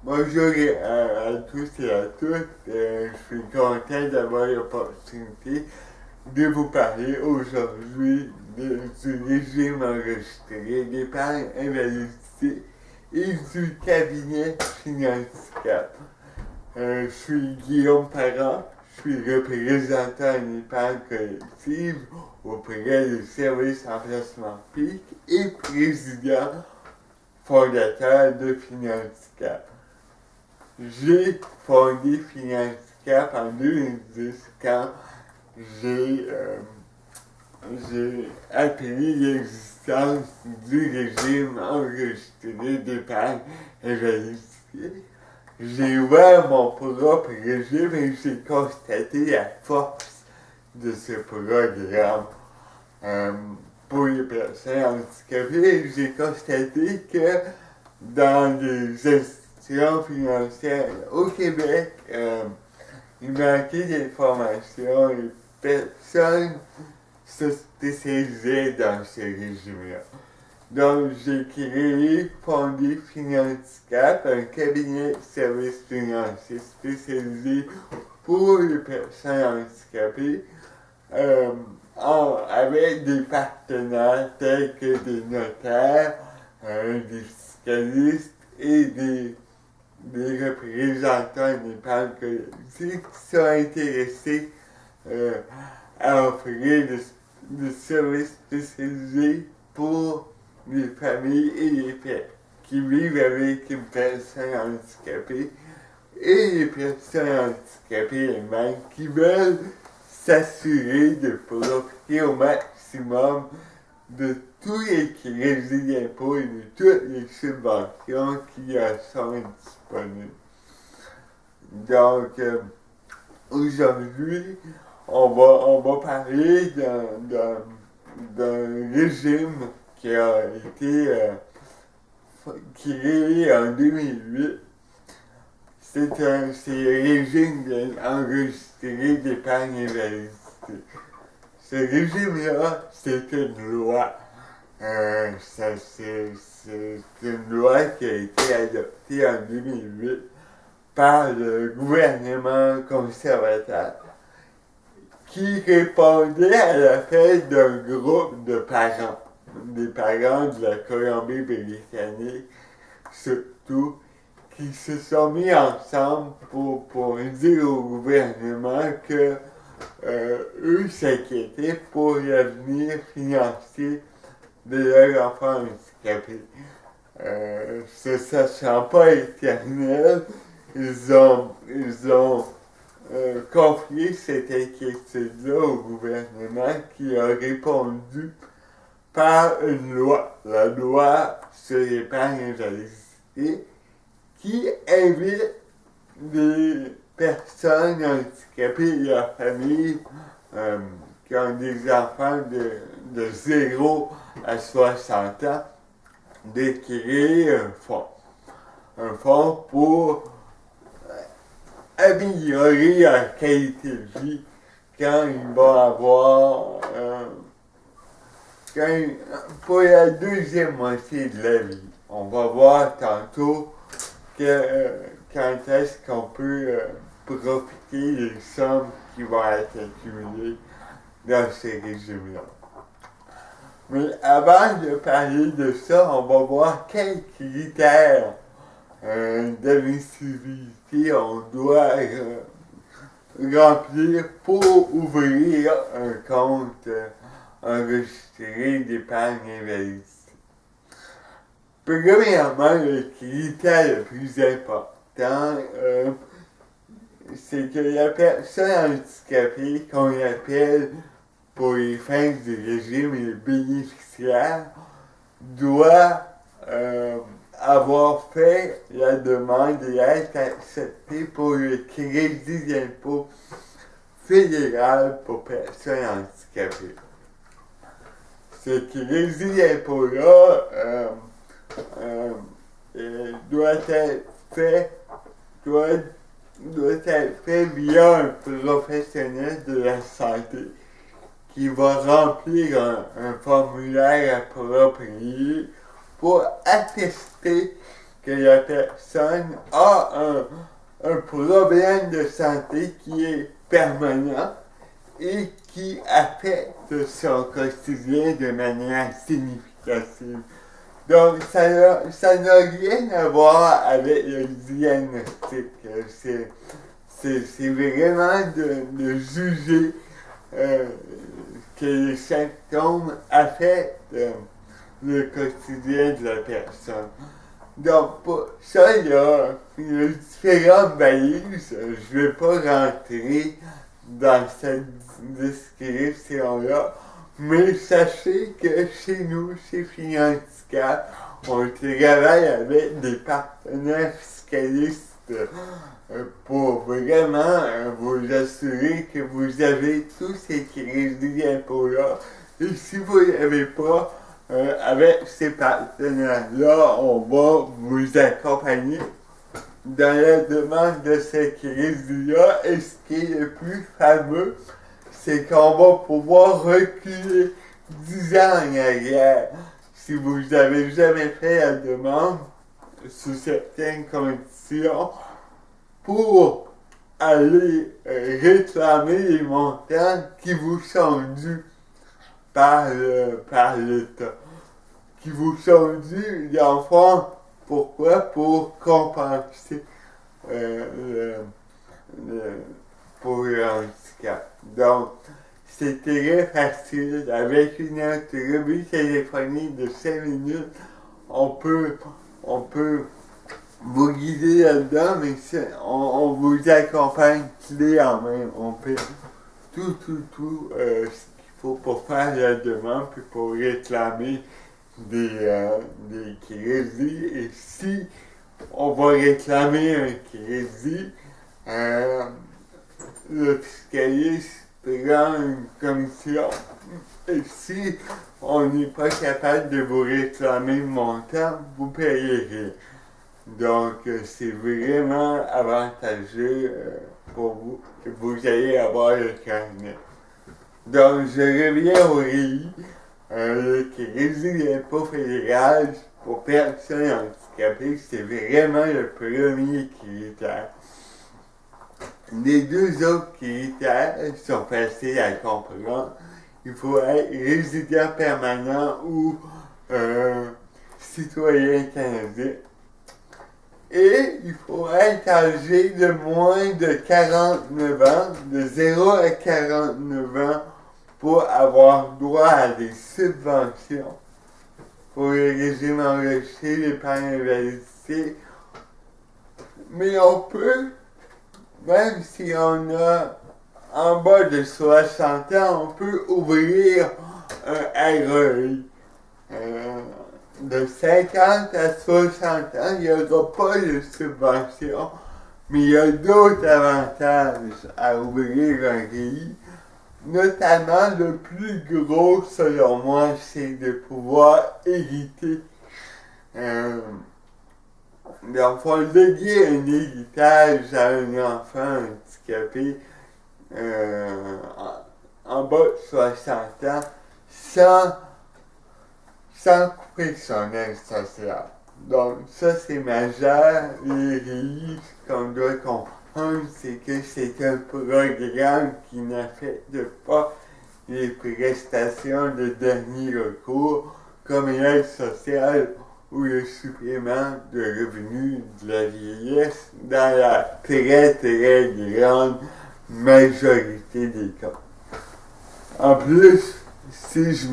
Bonjour à tous et à toutes. Je suis content d'avoir l'opportunité de vous parler aujourd'hui du régime enregistré d'épargne invalidité et du cabinet Financecap. Je suis Guillaume Parent, je suis représentant en épargne collective auprès du service en placement PIC et président fondateur de Financecap. J'ai fondé Financecap en 2010 quand j'ai appris l'existence du régime enregistré d'épargne invalidité. J'ai ouvert mon propre régime et j'ai constaté la force de ce programme. Pour les personnes handicapées, j'ai constaté que dans les institutions financières au Québec, il manquait d'informations et personne se spécialisait dans ce régime-là. Donc, j'ai fondé Financecap, un cabinet de services financiers spécialisé pour les personnes handicapées, avec des partenaires tels que des notaires, des fiscalistes et des représentants d'épargne collective qui sont intéressés à offrir des services spécialisés pour les familles et les pères qui vivent avec une personne handicapée et les personnes handicapées elles-mêmes qui veulent s'assurer de profiter au maximum de tous les crédits d'impôt et de toutes les subventions qui sont disponibles. Donc, aujourd'hui, on va parler d'un régime qui a été créé en 2008. C'est le régime enregistré d'épargne invalidité. Ce régime-là, c'est une loi. C'est une loi qui a été adoptée en 2008 par le gouvernement conservateur qui répondait à l'appel d'un groupe de parents, des parents de la Colombie-Britannique surtout, qui se sont mis ensemble pour dire au gouvernement que eux s'inquiétaient pour l'avenir financier de leurs enfants handicapés. Se sachant pas éternel, ils ont confié cette inquiétude-là au gouvernement qui a répondu par une loi, la loi sur l'épargne invalidité, qui invite les personnes handicapées et leurs familles qui ont des enfants de 0 à 60 ans de créer un fonds. Un fonds pour améliorer leur qualité de vie quand ils vont avoir pour la deuxième moitié de la vie. On va voir tantôt quand est-ce qu'on peut profiter des sommes qui vont être accumulées dans ces régimes-là. Mais avant de parler de ça, on va voir quels critères d'admissibilité on doit remplir pour ouvrir un compte enregistré d'épargne invalidité. Premièrement, le critère le plus important, c'est que la personne handicapée qu'on appelle pour les fins du régime et le bénéficiaire doit avoir fait la demande et être accepté pour le crédit d'impôt fédéral pour personnes handicapées. Ce crédit d'impôt-là doit être fait via un professionnel de la santé qui va remplir un formulaire approprié pour attester que la personne a un problème de santé qui est permanent et qui affecte son quotidien de manière significative. Donc, ça n'a rien à voir avec le diagnostic. C'est vraiment de juger que les symptômes affectent le quotidien de la personne. Donc, pour ça, il y a différentes balises. Je ne vais pas rentrer dans cette description-là, mais sachez que chez nous, chez Finanhandicap, on travaille avec des partenaires fiscalistes pour vraiment vous assurer que vous avez tous ces crédits d'impôt-là. Et si vous n'avez pas, avec ces partenaires-là, on va vous accompagner dans la demande de ces crédits-là. Et ce qui est le plus fameux, c'est qu'on va pouvoir reculer 10 ans en arrière. Si vous n'avez jamais fait la demande, sous certaines conditions, pour aller réclamer les montants qui vous sont dus par l'État. Qui vous sont dus, dans le fond, pourquoi? Pour compenser pour le handicap. Donc, c'est très facile. Avec une entrevue téléphonique de 5 minutes, on peut vous guider là-dedans, mais on vous accompagne clé en main. On fait tout ce qu'il faut pour faire la demande, puis pour réclamer des crédits. Et si on va réclamer un crédit, le fiscaliste prend une commission. Et si on n'est pas capable de vous réclamer le montant, vous payez rien. Donc, c'est vraiment avantageux pour vous que vous allez avoir le carnet. Donc, je reviens au REI. Le crédit d'impôt fédéral pour personnes handicapées, c'est vraiment le premier critère. Les deux autres critères sont faciles à comprendre. Il faut être résident permanent ou citoyen canadien. Et il faut être âgé de moins de 49 ans, de 0 à 49 ans, pour avoir droit à des subventions pour le régime enrichi, l'épargne invalidité. Mais on peut, même si on a en bas de 60 ans, on peut ouvrir un REI. De 50 à 60 ans, il n'y aura pas de subvention, mais il y a d'autres avantages à ouvrir un REI. Notamment, le plus gros, selon moi, c'est de pouvoir hériter. Donc, on dédier un héritage à un enfant handicapé en bas de 60 ans sans couper son aide sociale. Donc, ça, c'est majeur. Les REI, ce qu'on doit comprendre, c'est que c'est un programme qui n'affecte pas les prestations de dernier recours, comme l'aide sociale ou le supplément de revenus de la vieillesse, dans la très, très grande majorité des cas. En plus, si je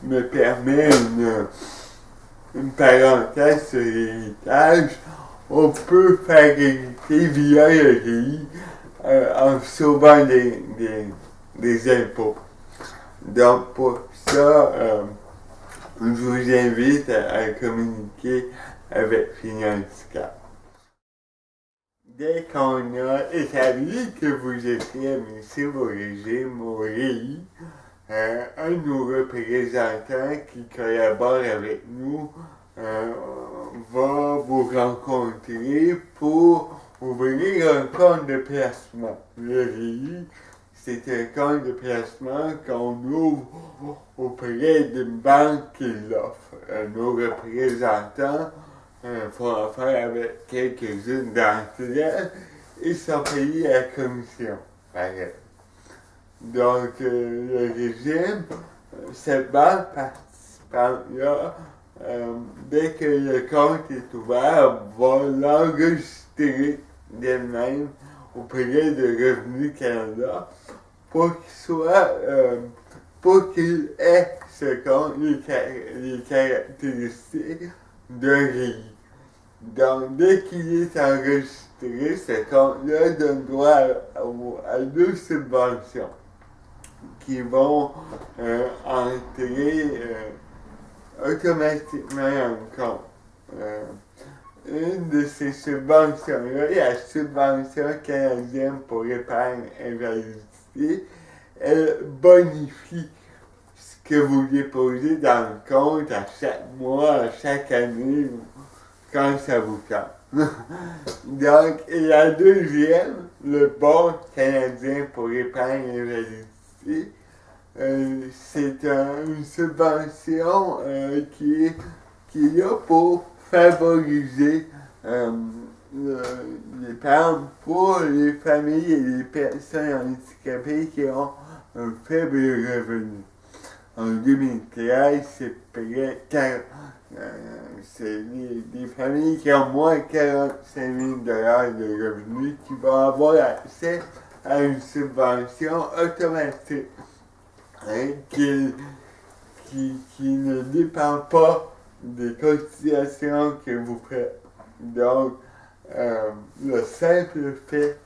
me permets une parenthèse sur l'héritage, on peut faire hériter via le REI en sauvant des impôts. Donc pour ça, je vous invite à communiquer avec Finanhandicap. Dès qu'on a établi que vous étiez admissible au régime, au REI, un de nos représentants qui collabore avec nous va vous rencontrer pour ouvrir un compte de placement. Le REI, c'est un compte de placement qu'on ouvre auprès d'une banque qui l'offre. Nos représentants font affaire avec quelques-unes d'entre elles et sont payés à la commission. Pareil. Donc, le régime, cette banque participante-là, dès que le compte est ouvert, va l'enregistrer d'elle-même auprès de Revenu Canada pour qu'il ait ce compte, les caractéristiques de RII. Donc, dès qu'il est enregistré, ce compte-là donne droit à 2 subventions qui vont entrer automatiquement en compte. Une de ces subventions-là, la subvention canadienne pour l'épargne invalidité, elle bonifie ce que vous déposez dans le compte à chaque mois, à chaque année, quand ça vous tente. Donc, et la deuxième, le Bon canadien pour l'épargne invalidité, c'est une subvention qui est là pour favoriser l'épargne pour les familles et les personnes handicapées qui ont un faible revenu. En 2013, c'est des familles qui ont moins de 45 000 $ de revenus qui vont avoir accès à une subvention automatique qui ne dépend pas des cotisations que vous faites. Donc, le simple fait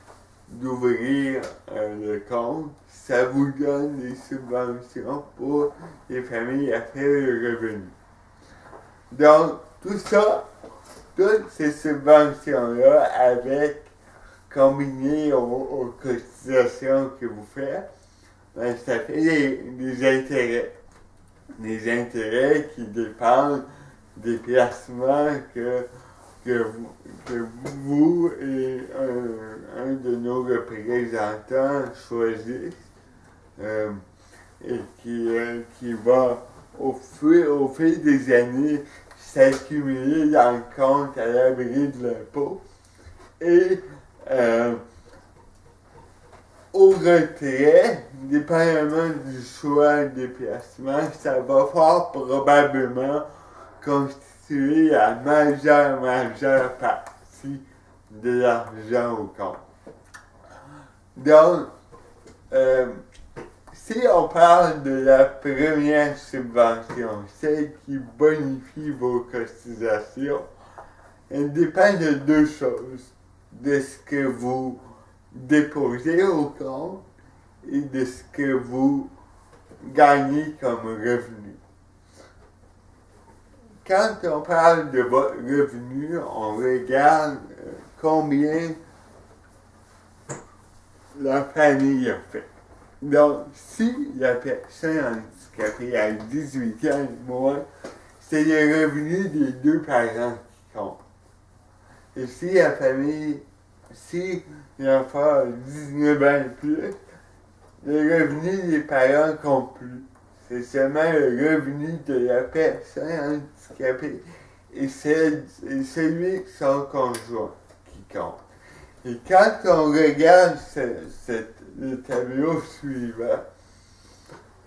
d'ouvrir le compte, ça vous donne des subventions pour les familles à faible revenu. Donc, tout ça, toutes ces subventions-là, combinées aux cotisations que vous faites, ben, ça fait des intérêts. Des intérêts qui dépendent des placements que vous et un de nos représentants choisissent et qui va au fil des années s'accumuler dans le compte à l'abri de l'impôt et au retrait, dépendamment du choix des placements, ça va fort probablement constituer la majeure partie de l'argent au compte. Donc, si on parle de la première subvention, celle qui bonifie vos cotisations, elle dépend de 2 choses. De ce que vous déposez au compte et de ce que vous gagnez comme revenu. Quand on parle de votre revenu, on regarde combien la famille a fait. Donc, si la personne handicapée a 18 ans et moins, c'est le revenu des 2 parents qui compte. Et si la famille, si l'enfant a 19 ans et plus, le revenu des parents ne compte plus. C'est seulement le revenu de la personne handicapée et celui de son conjoint qui compte. Et quand on regarde le tableau suivant,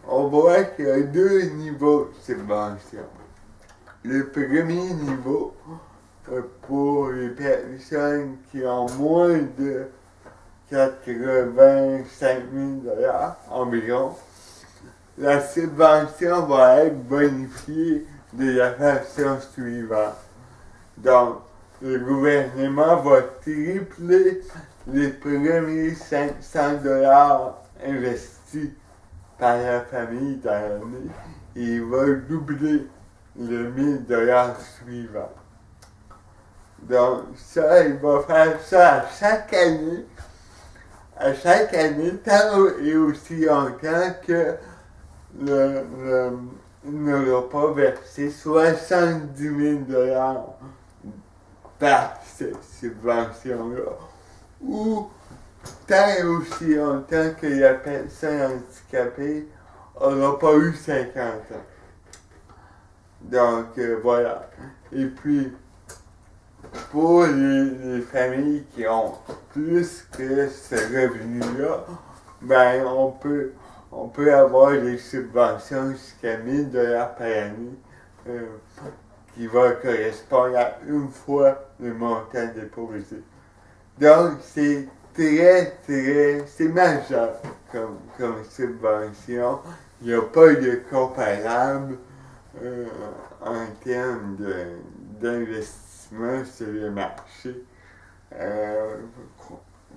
on voit qu'il y a 2 niveaux de subvention. Le premier niveau, pour les personnes qui ont moins de 85 000 $ environ, la subvention va être bonifiée de la façon suivante. Donc, le gouvernement va tripler les premiers 500 $ investis par la famille dans l'année et il va doubler le 1 000 $ suivant. Donc, ça, il va faire ça à chaque année, tant et aussi longtemps que il n'aura pas versé 70 000 $ par cette subvention-là, ou tant et aussi longtemps que la personne handicapée n'aura pas eu 50 ans. Donc, voilà. Et puis, pour les familles qui ont plus que ce revenu-là, ben, on peut avoir des subventions jusqu'à 1000 $ par année qui va correspondre à une fois le montant déposé. Donc, c'est c'est majeur comme subvention. Il n'y a pas de comparable en termes d'investissement sur le marché.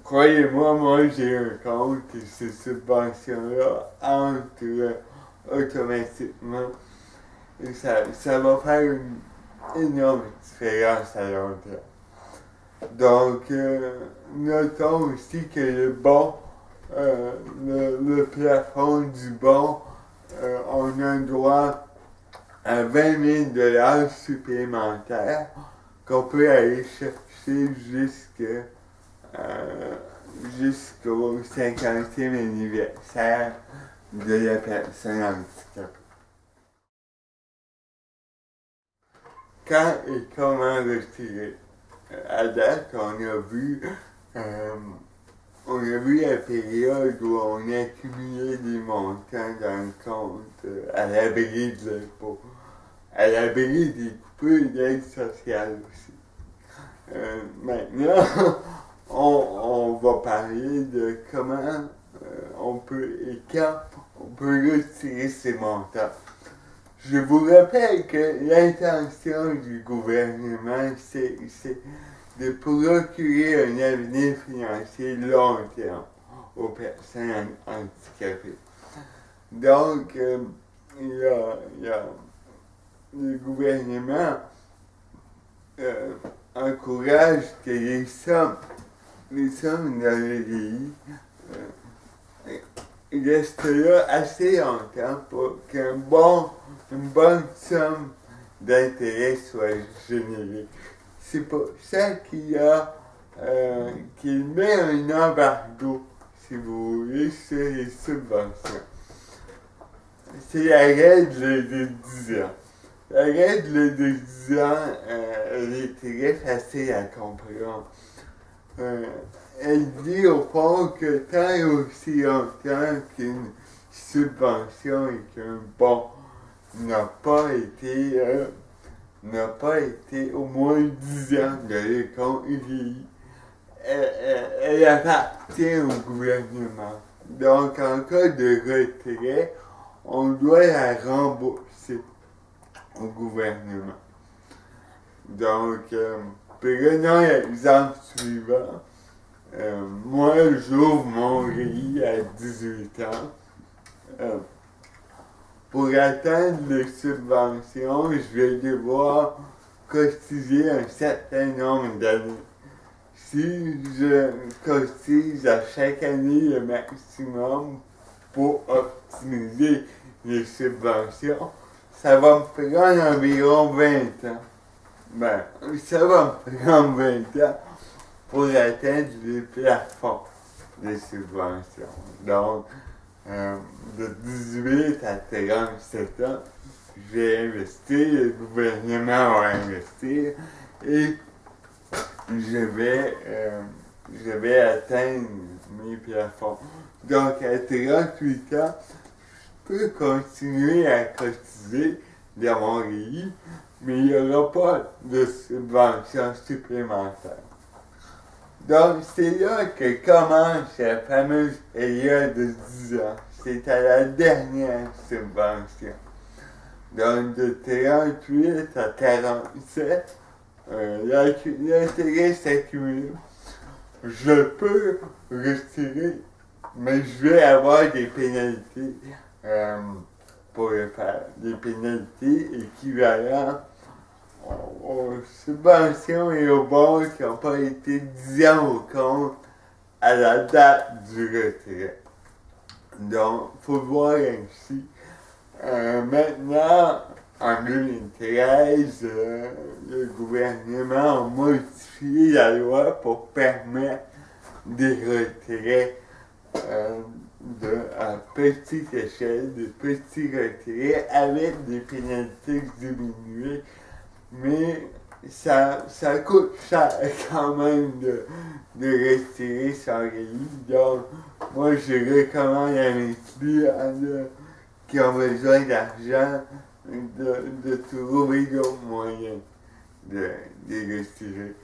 Croyez-moi, moi j'ai un compte et ces subventions-là entrent automatiquement et ça va faire une énorme différence à long terme. Donc, notons aussi que le plafond du bon, on a un droit à 20 000 $ supplémentaires qu'on peut aller chercher jusqu'au 50e anniversaire de la personne handicapée. Quand et comment retirer? À date, on a vu la période où on accumulait des montants dans le compte à l'abri de l'impôt, à l'abri des coupures d'aide sociale aussi. Maintenant, on va parler de comment on peut et quand on peut retirer ces montants. Je vous rappelle que l'intention du gouvernement, c'est de procurer un avenir financier long terme aux personnes handicapées. Donc, le gouvernement encourage que les sommes de l'EDI restent là assez longtemps pour qu'une bonne somme d'intérêt soit générée. C'est pour ça qu'il met un embargo, si vous voulez, sur les subventions. C'est la règle de 10 ans. La règle de 10 ans, elle est très facile à comprendre. Elle dit au fond que tant et aussi longtemps qu'une subvention et qu'un bon n'a pas été au moins 10 ans de l'école UDI, elle appartient au gouvernement. Donc, en cas de retrait, on doit la rembourser au gouvernement. Donc, prenons l'exemple suivant. Moi, j'ouvre mon RIE à 18 ans. Pour atteindre les subventions, je vais devoir cotiser un certain nombre d'années. Si je cotise à chaque année le maximum pour optimiser les subventions, ça va me prendre environ 20 ans. Ben, ça va me prendre 20 ans pour atteindre les plafonds des subventions. Donc, de 18 à 37 ans, je vais investir, le gouvernement va investir et je vais atteindre mes plafonds. Donc, à 38 ans, je peux continuer à cotiser dans mon RIE, mais il n'y aura pas de subvention supplémentaire. Donc, c'est là que commence la fameuse période de 10 ans. C'est à la dernière subvention. Donc, de 38 à 47, l'intérêt s'accumule. Je peux retirer, mais je vais avoir des pénalités pour le faire. Des pénalités équivalentes aux subventions et aux bons qui n'ont pas été 10 ans au compte à la date du retrait. Donc, il faut voir ainsi. Maintenant, en 2013, le gouvernement a modifié la loi pour permettre des retraits à petite échelle, des petits retraits avec des pénalités diminuées, mais ça coûte cher quand même de retirer son REER. Donc, moi, je recommande à mes clients qui ont besoin d'argent de trouver d'autres moyens de retirer.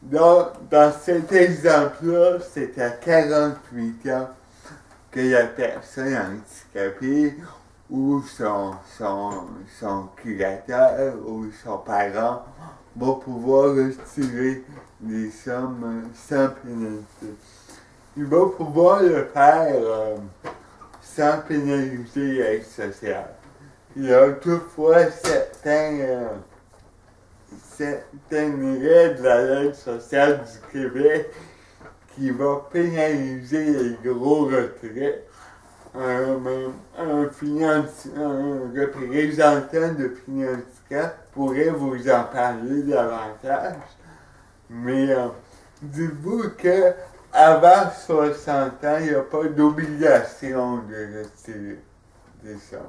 Donc, dans cet exemple-là, c'est à 48 ans que la personne handicapée ou son curateur ou son parent va pouvoir retirer des sommes sans pénalité. Il va pouvoir le faire sans pénaliser l'aide sociale. Il y a toutefois certaines règles de la Ligue sociale du Québec qui va pénaliser les gros retraits. Un représentant de Finansca pourrait vous en parler davantage, mais dites-vous que avant 60 ans, il n'y a pas d'obligation de retirer des sommes.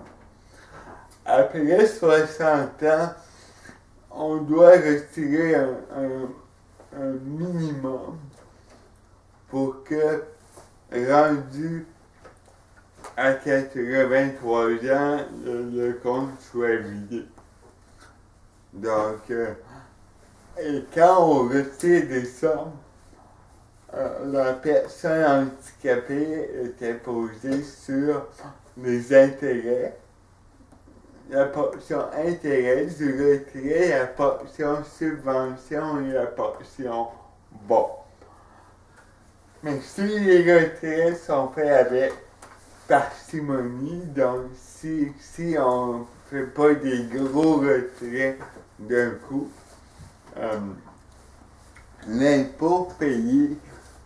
Après 60 ans, on doit retirer un minimum pour que, rendu à 83 ans, le compte soit vidé. Donc, et quand on retire des sommes, la personne handicapée est imposée sur les intérêts, la portion intérêt du retrait, la portion subvention et la portion bon. Mais si les retraits sont faits avec parcimonie, donc si on ne fait pas des gros retraits d'un coup, l'impôt payé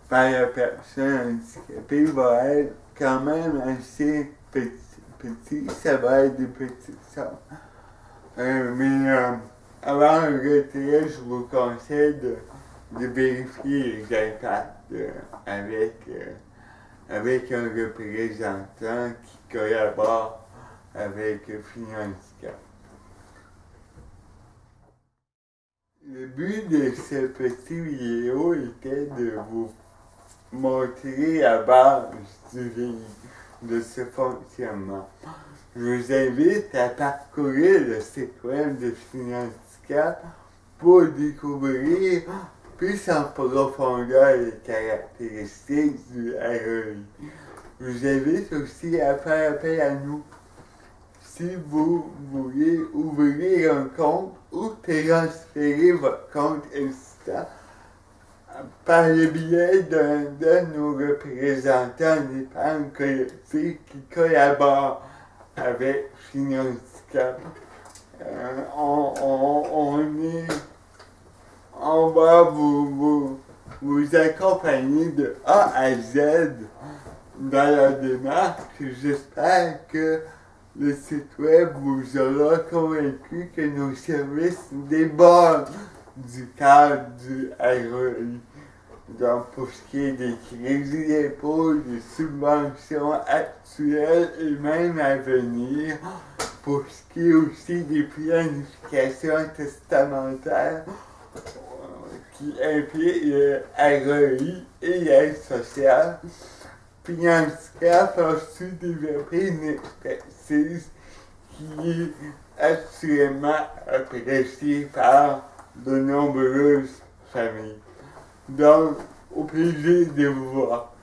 par la personne handicapée va être quand même assez petit, ça va être des petites sommes. Mais avant un retrait, je vous conseille de vérifier les impacts avec un représentant qui collabore avec Finansca. Le but de ce petit vidéo était de vous montrer la base de ce fonctionnement. Je vous invite à parcourir le site web de Finansca pour découvrir plus en profondeur les caractéristiques du REER. Je vous invite aussi à faire appel à nous si vous voulez ouvrir un compte ou transférer votre compte existant par le biais d'un de nos représentants d'épargne collective qui collaborent avec Finansca. On va vous accompagner de A à Z dans la démarche. J'espère que le site web vous aura convaincu que nos services débordent du cadre du REER. Donc, pour ce qui est des crédits d'impôt, des subventions actuelles et même à venir, pour ce qui est aussi des planifications testamentaires qui impliquent le REER et l'aide sociale, Finansca a su développer une expertise qui est actuellement appréciée par de nombreuses familles. Donc, au plaisir de vous voir.